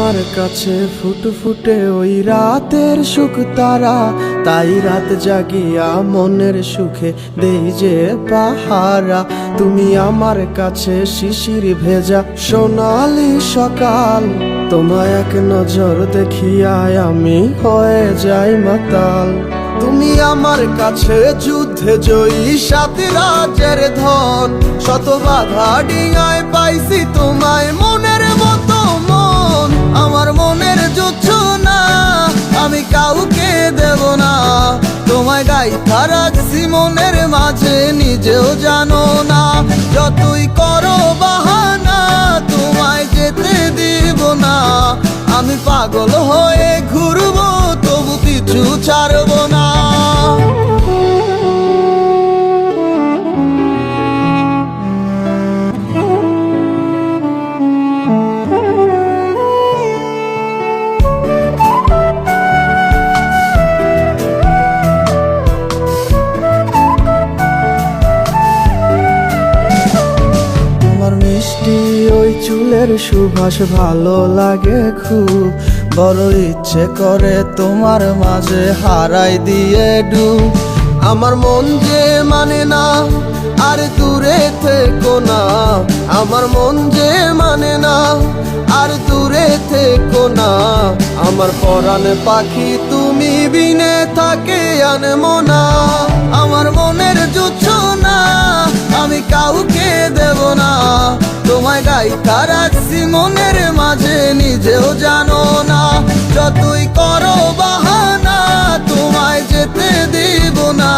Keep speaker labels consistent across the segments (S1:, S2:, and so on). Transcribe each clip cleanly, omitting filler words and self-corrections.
S1: আমার কাছে ফুটফুটে ওই রাতের সুখ তারা, তাই রাত জাগিয়া মনের সুখে দেই যে পাহারা। তুমি আমার কাছে শিশির ভেজা সোনালি সকাল, তোমায় এক নজর দেখিয়ায় আমি হয়ে যাই মাতাল। তুমি আমার কাছে যুদ্ধে জয়ী সাত রাজ্যের ধন, শত বাধা ডিঙায় পাইছি তোমায় মনের মতো মন। আমার মনের জোছনা আমি কাউকে দেব না, তোমায় গাইথা রাখছি মনের মাঝে নিজেও জানো না। যতই করো বাহানা তোমায় যেতে দিব না, আমি পাগল হয়ে ঘুরবো তবু পিছু ছাড়বো না। মিষ্টি ওই চুলের সুবাস ভালো লাগে খুব, বড় ইচ্ছে করে তোমার মাঝে হারাই দিয়ে ডুব। আমার মন যে মানে না আর দূরে থেকো না, আমার মন যে মানে না আর দূরে থেকো না। আমার পরাণে পাখি তুমি বিনে থাকে আনমো না, আমার মনের জোছনা আমি কাউকে দেব না। তোমায় গাইথা রাখছি মনের মাঝে নিজেও জানো না, যতই করো বাহানা তোমায় যেতে দিব না।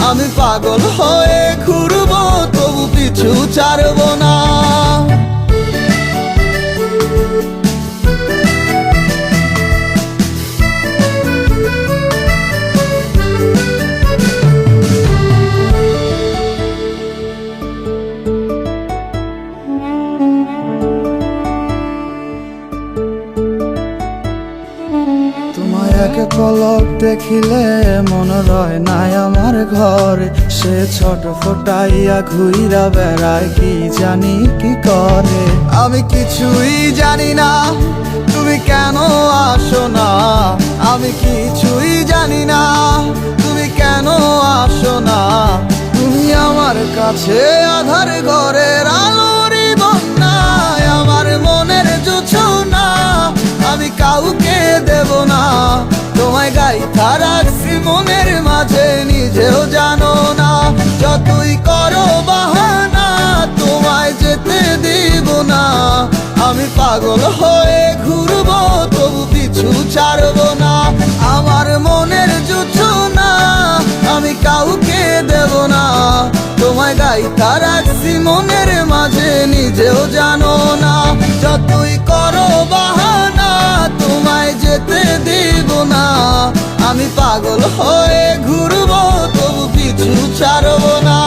S1: আমি পাগল হয়ে ঘুরবো তবু পিছু ছাড়বো না। তোমায় এক পলক দেখিলে মন রয় নাই আমার ঘরে, সে ছোট ফোটাইয়া ঘুইরা বেড়ায় কি জানি কি করে। আমি কিছুই জানি না তুমি কেন আসো না, আমি কিছুই জানি না তুমি কেন আসো না। তুমি আমার কাছে আধার ঘরের আলোরই বন্যায়, আমার মনের জোছনা আমি কাউকে দেব না। তোমায় গাইথা রাখছি মনের মাঝে নিজেও জানো না, যতই করো বাহানা তোমায় যেতে দিব না। আমি পাগল হয়ে ঘুরবো তবু পিছু ছাড়বো না। আমার মনের জোছনা আমি কাউকে দেব না, তোমায় গাইথা রাখছি মনের মাঝে নিজেও জানো না। যতই করো বাহানা তোমায় যেতে দিব না, আমি পাগল হয়ে ঘুরবো তবু পিছু ছাড়বো না।